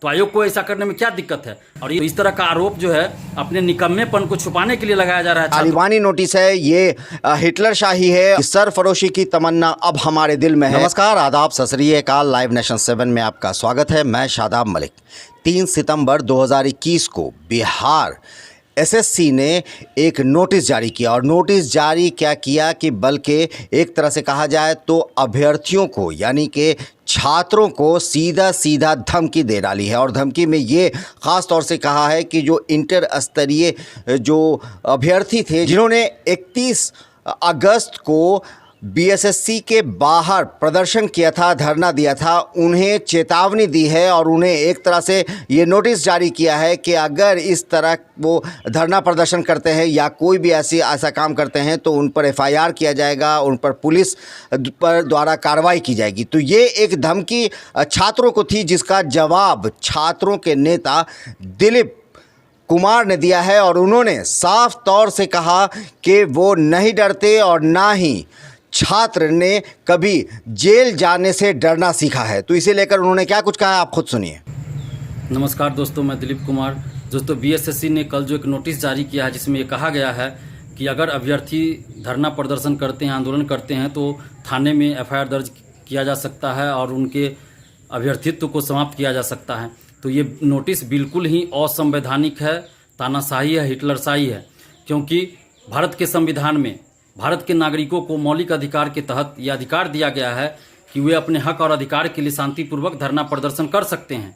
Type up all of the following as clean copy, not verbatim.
तो आयोग को ऐसा करने में क्या दिक्कत है? और ये इस तरह का आरोप जो है अपने निकम्मेपन को छुपाने के लिए लगाया जा रहा है। तालिबानी नोटिस है ये, हिटलर शाही है, सरफरोशी की तमन्ना अब हमारे दिल में है। नमस्कार, आदाब, सत श्री अकाल। लाइव नेशन 7 में आपका स्वागत है। मैं शादाब मलिक। 3 सितंबर 2021 को बिहार एसएससी ने एक नोटिस जारी किया, और नोटिस जारी क्या किया कि बल्कि एक तरह से कहा जाए तो अभ्यर्थियों को यानी कि छात्रों को सीधा सीधा धमकी दे डाली है। और धमकी में ये ख़ास तौर से कहा है कि जो इंटर स्तरीय जो अभ्यर्थी थे जिन्होंने 31 अगस्त को बीएसएससी के बाहर प्रदर्शन किया था, धरना दिया था, उन्हें चेतावनी दी है और उन्हें एक तरह से ये नोटिस जारी किया है कि अगर इस तरह वो धरना प्रदर्शन करते हैं या कोई भी ऐसा काम करते हैं तो उन पर एफआईआर किया जाएगा, उन पर पुलिस पर द्वारा कार्रवाई की जाएगी। तो ये एक धमकी छात्रों को थी, जिसका जवाब छात्रों के नेता दिलीप कुमार ने दिया है। और उन्होंने साफ तौर से कहा कि वो नहीं डरते और ना ही छात्र ने कभी जेल जाने से डरना सीखा है। तो इसे लेकर उन्होंने क्या कुछ कहा है, आप खुद सुनिए। नमस्कार दोस्तों, मैं दिलीप कुमार। दोस्तों, बीएसएससी ने कल जो एक नोटिस जारी किया है जिसमें ये कहा गया है कि अगर अभ्यर्थी धरना प्रदर्शन करते हैं, आंदोलन करते हैं तो थाने में एफआईआर दर्ज किया जा सकता है और उनके अभ्यर्थित्व को समाप्त किया जा सकता है। तो ये नोटिस बिल्कुल ही असंवैधानिक है, तानाशाही है, हिटलरशाही है। क्योंकि भारत के संविधान में भारत के नागरिकों को मौलिक अधिकार के तहत यह अधिकार दिया गया है कि वे अपने हक और अधिकार के लिए शांतिपूर्वक धरना प्रदर्शन कर सकते हैं।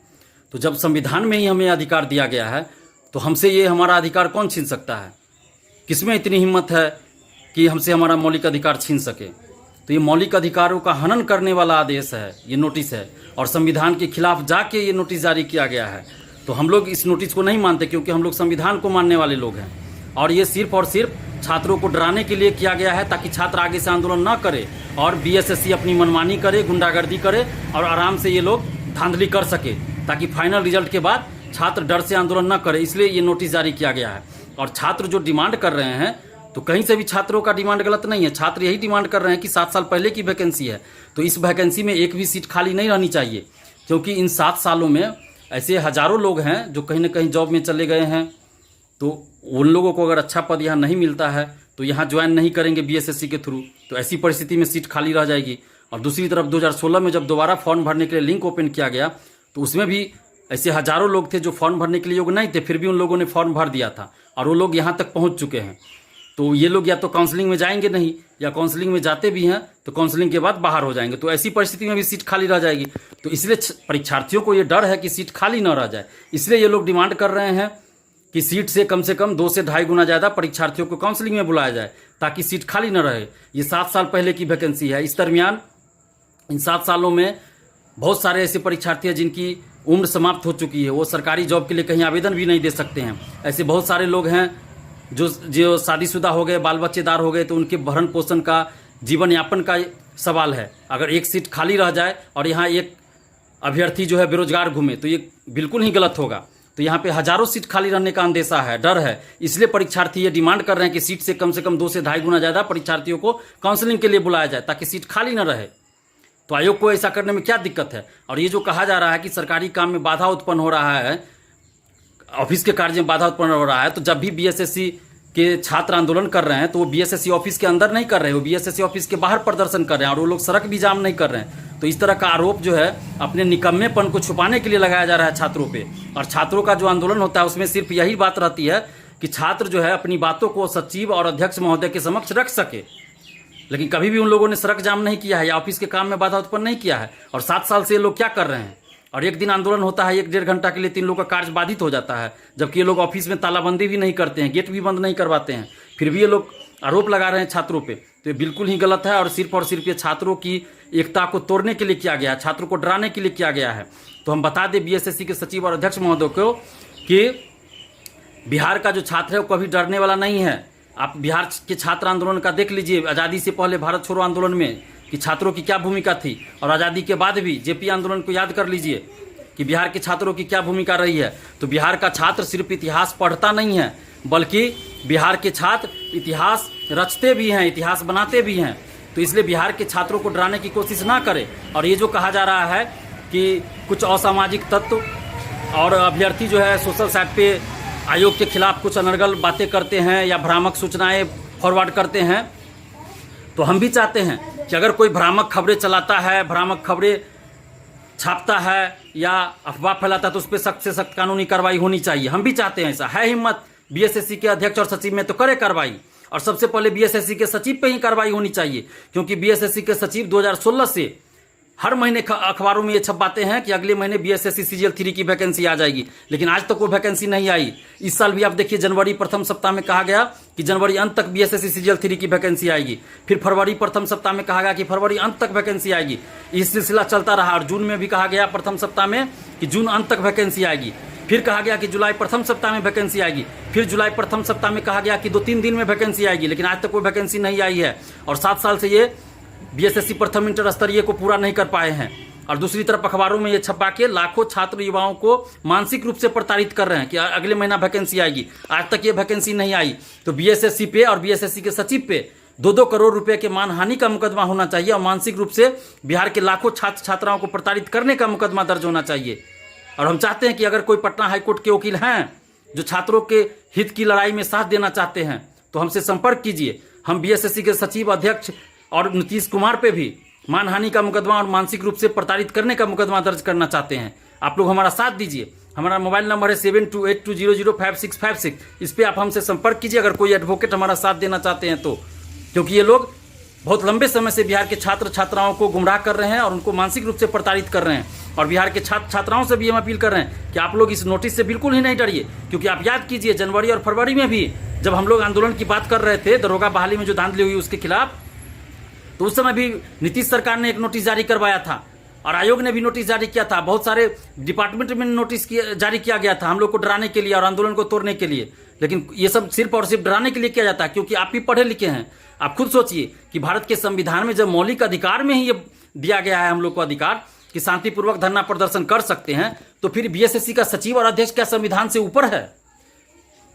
तो जब संविधान में ही हमें अधिकार दिया गया है तो हमसे ये हमारा अधिकार कौन छीन सकता है? किसमें इतनी हिम्मत है कि हमसे हमारा मौलिक अधिकार छीन सके? तो ये मौलिक अधिकारों का हनन करने वाला आदेश है, ये नोटिस है, और संविधान के खिलाफ जाके ये नोटिस जारी किया गया है। तो हम लोग इस नोटिस को नहीं मानते, क्योंकि हम लोग संविधान को मानने वाले लोग हैं। और ये सिर्फ और सिर्फ छात्रों को डराने के लिए किया गया है, ताकि छात्र आगे से आंदोलन न करे और बीएसएससी अपनी मनमानी करे, गुंडागर्दी करे और आराम से ये लोग धांधली कर सके, ताकि फाइनल रिजल्ट के बाद छात्र डर से आंदोलन न करे। इसलिए ये नोटिस जारी किया गया है। और छात्र जो डिमांड कर रहे हैं, तो कहीं से भी छात्रों का डिमांड गलत नहीं है। छात्र यही डिमांड कर रहे हैं कि 7 साल पहले की वैकेंसी है, तो इस वैकेंसी में एक भी सीट खाली नहीं रहनी चाहिए। क्योंकि इन 7 सालों में ऐसे हजारों लोग हैं जो कहीं ना कहीं जॉब में चले गए हैं। तो उन लोगों को अगर अच्छा पद यहाँ नहीं मिलता है तो यहाँ ज्वाइन नहीं करेंगे बीएसएससी के थ्रू, तो ऐसी परिस्थिति में सीट खाली रह जाएगी। और दूसरी तरफ 2016 में जब दोबारा फॉर्म भरने के लिए लिंक ओपन किया गया, तो उसमें भी ऐसे हजारों लोग थे जो फॉर्म भरने के लिए योग्य नहीं थे, फिर भी उन लोगों ने फॉर्म भर दिया था और वो लोग यहाँ तक पहुँच चुके हैं। तो ये लोग या तो काउंसलिंग में जाएंगे नहीं, या काउंसलिंग में जाते भी हैं तो काउंसलिंग के बाद बाहर हो जाएंगे। तो ऐसी परिस्थिति में भी सीट खाली रह जाएगी। तो इसलिए परीक्षार्थियों को ये डर है कि सीट खाली न रह जाए, इसलिए ये लोग डिमांड कर रहे हैं कि सीट से कम 2 से 2.5 गुना ज़्यादा परीक्षार्थियों को काउंसलिंग में बुलाया जाए, ताकि सीट खाली न रहे। ये 7 साल पहले की वैकेंसी है। इस दरमियान इन 7 सालों में बहुत सारे ऐसे परीक्षार्थी हैं जिनकी उम्र समाप्त हो चुकी है, वो सरकारी जॉब के लिए कहीं आवेदन भी नहीं दे सकते हैं। ऐसे बहुत सारे लोग हैं जो शादीशुदा हो गए, बाल बच्चेदार हो गए, तो उनके भरण पोषण का, जीवन यापन का सवाल है। अगर एक सीट खाली रह जाए और यहाँ एक अभ्यर्थी जो है बेरोजगार घूमे तो ये बिल्कुल ही गलत होगा। तो यहाँ पे हजारों सीट खाली रहने का अंदेशा है, डर है। इसलिए परीक्षार्थी ये डिमांड कर रहे हैं कि सीट से कम 2 से 2.5 गुना ज़्यादा परीक्षार्थियों को काउंसलिंग के लिए बुलाया जाए, ताकि सीट खाली न रहे। तो आयोग को ऐसा करने में क्या दिक्कत है? और ये जो कहा जा रहा है कि सरकारी काम में बाधा उत्पन्न हो रहा है, ऑफिस के कार्य में बाधा उत्पन्न हो रहा है, तो जब भी बीएसएससी के छात्र आंदोलन कर रहे हैं तो वो बीएसएससी ऑफिस के अंदर नहीं कर रहे हैं, वो बीएसएससी ऑफिस के बाहर प्रदर्शन कर रहे हैं, और वो लोग सड़क भी जाम नहीं कर रहे हैं। तो इस तरह का आरोप जो है अपने निकम्मेपन को छुपाने के लिए लगाया जा रहा है छात्रों पे। और छात्रों का जो आंदोलन होता है उसमें सिर्फ यही बात रहती है कि छात्र जो है अपनी बातों को सचिव और अध्यक्ष महोदय के समक्ष रख सके। लेकिन कभी भी उन लोगों ने सड़क जाम नहीं किया है या ऑफिस के काम में बाधा उत्पन्न नहीं किया है। और 7 साल से ये लोग क्या कर रहे हैं? और एक दिन आंदोलन होता है, 1-1.5 घंटा के लिए 3 लोग का कार्य बाधित हो जाता है, जबकि ये लोग ऑफिस में तालाबंदी भी नहीं करते हैं, गेट भी बंद नहीं करवाते हैं, फिर भी ये लोग आरोप लगा रहे हैं छात्रों पे। तो ये बिल्कुल ही गलत है और सिर्फ ये छात्रों की एकता को तोड़ने के लिए किया गया है, छात्रों को डराने के लिए किया गया है। तो हम बता दें बीएसएससी के सचिव और अध्यक्ष महोदय को कि बिहार का जो छात्र है वो कभी डरने वाला नहीं है। आप बिहार के छात्र आंदोलन का देख लीजिए, आज़ादी से पहले भारत छोड़ो आंदोलन में कि छात्रों की क्या भूमिका थी, और आज़ादी के बाद भी जेपी आंदोलन को याद कर लीजिए कि बिहार के छात्रों की क्या भूमिका रही है। तो बिहार का छात्र सिर्फ इतिहास पढ़ता नहीं है, बल्कि बिहार के छात्र इतिहास रचते भी हैं, इतिहास बनाते भी हैं। तो इसलिए बिहार के छात्रों को डराने की कोशिश ना करें। और ये जो कहा जा रहा है कि कुछ असामाजिक तत्व और अभ्यर्थी जो है सोशल साइट पे आयोग के खिलाफ कुछ अनर्गल बातें करते हैं या भ्रामक सूचनाएं फॉरवर्ड करते हैं, तो हम भी चाहते हैं कि अगर कोई भ्रामक खबरें चलाता है, भ्रामक खबरें छापता है या अफवाह फैलाता है तो उस पर सख्त से सख्त कानूनी कार्रवाई होनी चाहिए। हम भी चाहते हैं, ऐसा है हिम्मत बीएसएससी के अध्यक्ष और सचिव में तो करे कार्रवाई, और सबसे पहले बीएसएससी के सचिव पे ही कार्रवाई होनी चाहिए, क्योंकि बीएसएससी के सचिव 2016 से हर महीने अखबारों में ये छपाते हैं कि अगले महीने बीएसएससी सीजीएल 3 की वैकेंसी आ जाएगी, लेकिन आज तक वो वैकेंसी नहीं आई। इस साल भी आप देखिए, जनवरी प्रथम सप्ताह में कहा गया कि जनवरी अंत तक बीएसएससी सीजीएल 3 की वैकेंसी आएगी, फिर फरवरी प्रथम सप्ताह में कहा गया कि फरवरी अंत तक वैकेंसी आएगी। इस सिलसिला चलता रहा, और जून में भी कहा गया प्रथम सप्ताह में कि जून अंत तक वैकेंसी आएगी, फिर कहा गया कि जुलाई प्रथम सप्ताह में वैकेंसी आएगी, फिर जुलाई प्रथम सप्ताह में कहा गया कि 2-3 दिन में वैकेंसी आएगी, लेकिन आज तक कोई वैकेंसी नहीं आई है। और 7 साल से ये बीएसएससी प्रथम इंटर स्तरीय को पूरा नहीं कर पाए हैं। और दूसरी तरफ अखबारों में ये छपा के लाखों छात्र युवाओं को मानसिक रूप से प्रताड़ित कर रहे हैं कि अगले महीना वैकेंसी आएगी, आज तक ये वैकेंसी नहीं आई। तो बीएसएससी पे और बीएसएससी के सचिव पे 2-2 करोड़ रुपए के मानहानि का मुकदमा होना चाहिए, और मानसिक रूप से बिहार के लाखों छात्र छात्राओं को प्रताड़ित करने का मुकदमा दर्ज होना चाहिए। और हम चाहते हैं कि अगर कोई पटना हाईकोर्ट के वकील हैं जो छात्रों के हित की लड़ाई में साथ देना चाहते हैं तो हमसे संपर्क कीजिए। हम बीएसएससी के सचिव, अध्यक्ष और नीतीश कुमार पे भी मानहानि का मुकदमा और मानसिक रूप से प्रताड़ित करने का मुकदमा दर्ज करना चाहते हैं। आप लोग हमारा साथ दीजिए। हमारा मोबाइल नंबर है 7282005656। इस पर आप हमसे संपर्क कीजिए अगर कोई एडवोकेट हमारा साथ देना चाहते हैं तो, क्योंकि ये लोग बहुत लंबे समय से बिहार के छात्र छात्राओं को गुमराह कर रहे हैं और उनको मानसिक रूप से प्रताड़ित कर रहे हैं। और बिहार के छात्र छात्राओं से भी हम अपील कर रहे हैं कि आप लोग इस नोटिस से बिल्कुल ही नहीं डरिए, क्योंकि आप याद कीजिए जनवरी और फरवरी में भी जब हम लोग आंदोलन की बात कर रहे थे, दरोगा बहाली में जो धांधली हुई उसके खिलाफ, तो उस समय भी नीतीश सरकार ने एक नोटिस जारी करवाया था और आयोग ने भी नोटिस जारी किया था। बहुत सारे डिपार्टमेंट में नोटिस जारी किया गया था हम लोग को डराने के लिए और आंदोलन को तोड़ने के लिए, लेकिन ये सब सिर्फ और सिर्फ डराने के लिए किया जाता है, क्योंकि आप भी पढ़े लिखे हैं। आप खुद सोचिए कि भारत के संविधान में जब मौलिक अधिकार में ही ये दिया गया है हम लोग को अधिकार कि शांतिपूर्वक धरना प्रदर्शन कर सकते हैं, तो फिर बीएसएससी का सचिव और अध्यक्ष क्या संविधान से ऊपर है?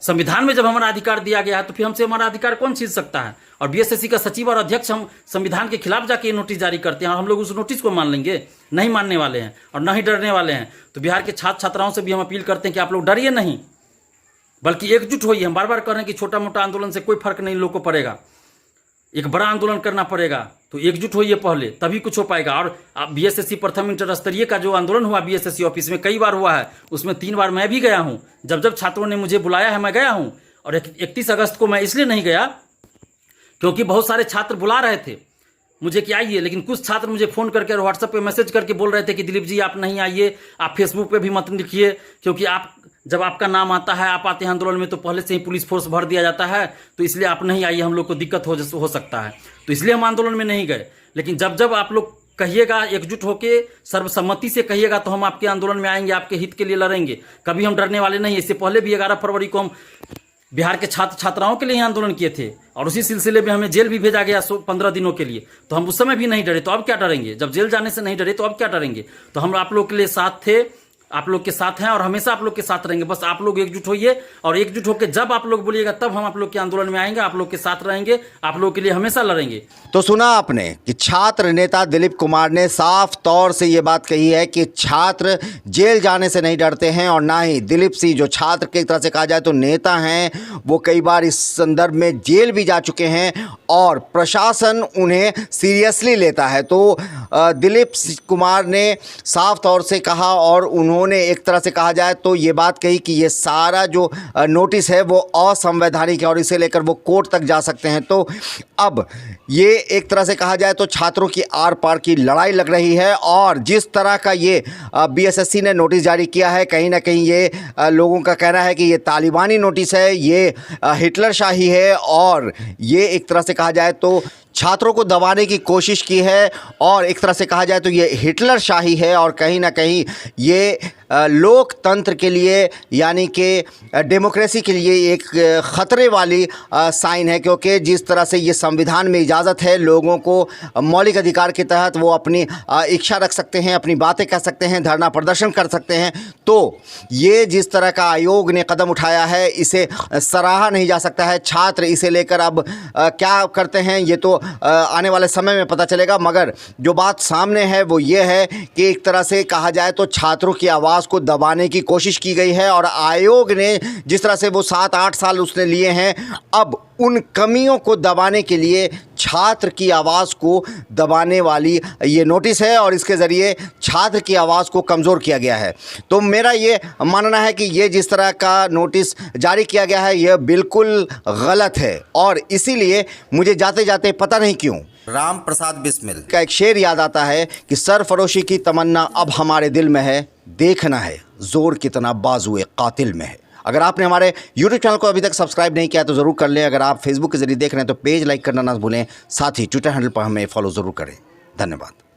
संविधान में जब हमारा अधिकार दिया गया है तो फिर हमसे हमारा अधिकार कौन छीन सकता है? और बीएसएससी का सचिव और अध्यक्ष हम संविधान के खिलाफ जाके नोटिस जारी करते हैं और हम लोग उस नोटिस को मान लेंगे? नहीं मानने वाले हैं और न ही डरने वाले हैं। तो बिहार के छात्र छात्राओं से भी हम अपील करते हैं कि आप लोग डरिए नहीं, बल्कि एकजुट होइए। हम बार बार कह रहे हैं कि छोटा मोटा आंदोलन से कोई फर्क नहीं लोग को पड़ेगा, एक बड़ा आंदोलन करना पड़ेगा। तो एकजुट होइए पहले, तभी कुछ हो पाएगा। और बीएसएससी प्रथम इंटर स्तरीय का जो आंदोलन हुआ बीएसएससी ऑफिस में कई बार हुआ है, उसमें 3 बार मैं भी गया हूं। जब जब छात्रों ने मुझे बुलाया है मैं गया हूं। और 31 अगस्त को मैं इसलिए नहीं गया क्योंकि बहुत सारे छात्र बुला रहे थे मुझे कि आइए, लेकिन कुछ छात्र मुझे फ़ोन करके और व्हाट्सएप पे मैसेज करके बोल रहे थे कि दिलीप जी आप नहीं आइए, आप फेसबुक पे भी मत लिखिए, क्योंकि आप जब आपका नाम आता है, आप आते हैं आंदोलन में तो पहले से ही पुलिस फोर्स भर दिया जाता है, तो इसलिए आप नहीं आइए, हम लोग को दिक्कत हो सकता है। तो इसलिए हम आंदोलन में नहीं गए। लेकिन जब जब आप लोग कहिएगा, एकजुट होकर सर्वसम्मति से कहिएगा, तो हम आपके आंदोलन में आएंगे, आपके हित के लिए लड़ेंगे। कभी हम डरने वाले नहीं। इससे पहले भी 11 फरवरी को हम बिहार के छात्र छात्राओं के लिए आंदोलन किए थे और उसी सिलसिले में हमें जेल भी भेजा गया 15 दिनों के लिए। तो हम उस समय भी नहीं डरे, तो अब क्या डरेंगे? जब जेल जाने से नहीं डरे तो अब क्या डरेंगे? तो हम आप लोग के लिए साथ थे, आप लोग के साथ हैं और हमेशा आप लोग के साथ रहेंगे। बस आप लोग एकजुट होइए, और एकजुट होकर जब आप लोग बोलिएगा तब हम आप लोग के आंदोलन में आएंगे, आप लोग के साथ रहेंगे, आप लोग के लिए हमेशा लड़ेंगे। तो सुना आपने कि छात्र नेता दिलीप कुमार ने साफ तौर से ये बात कही है कि छात्र जेल जाने से नहीं डरते हैं, और ना ही दिलीप सिंह जो छात्र की तरह से कहा जाए तो नेता हैं, वो कई बार इस संदर्भ में जेल भी जा चुके हैं और प्रशासन उन्हें सीरियसली लेता है। तो दिलीप कुमार ने साफ तौर से कहा और उन्होंने एक तरह से कहा जाए तो ये बात कही कि ये सारा जो नोटिस है वो असंवैधानिक है और इसे लेकर वो कोर्ट तक जा सकते हैं। तो अब ये एक तरह से कहा जाए तो छात्रों की आर पार की लड़ाई लग रही है, और जिस तरह का ये बीएसएससी ने नोटिस जारी किया है, कहीं ना कहीं ये लोगों का कहना है कि ये तालिबानी नोटिस है, ये हिटलर शाही है, और ये एक तरह से कहा जाए तो छात्रों को दबाने की कोशिश की है, और एक तरह से कहा जाए तो ये हिटलर शाही है, और कहीं ना कहीं ये लोकतंत्र के लिए यानी कि डेमोक्रेसी के लिए एक ख़तरे वाली साइन है, क्योंकि जिस तरह से ये संविधान में इजाज़त है लोगों को मौलिक अधिकार के तहत वो अपनी इच्छा रख सकते हैं, अपनी बातें कह सकते हैं, धरना प्रदर्शन कर सकते हैं। तो ये जिस तरह का आयोग ने कदम उठाया है इसे सराहा नहीं जा सकता है। छात्र इसे लेकर अब क्या करते हैं ये तो आने वाले समय में पता चलेगा। मगर जो बात सामने है वो ये है कि एक तरह से कहा जाए तो छात्रों की आवाज़ को दबाने की कोशिश की गई है और आयोग ने जिस तरह से वो 7-8 साल उसने लिए हैं, अब उन कमियों को दबाने के लिए छात्र की आवाज़ को दबाने वाली ये नोटिस है और इसके ज़रिए छात्र की आवाज़ को कमज़ोर किया गया है। तो मेरा ये मानना है कि ये जिस तरह का नोटिस जारी किया गया है यह बिल्कुल गलत है और इसीलिए मुझे जाते जाते पता नहीं क्यों राम प्रसाद बिस्मिल का एक शेर याद आता है कि सरफरोशी की तमन्ना अब हमारे दिल में है, देखना है जोर कितना बाजुए कातिल में है। अगर आपने हमारे YouTube चैनल को अभी तक सब्सक्राइब नहीं किया तो ज़रूर कर लें। अगर आप फेसबुक के जरिए देख रहे हैं तो पेज लाइक करना ना भूलें, साथ ही ट्विटर हैंडल पर हमें फॉलो ज़रूर करें। धन्यवाद।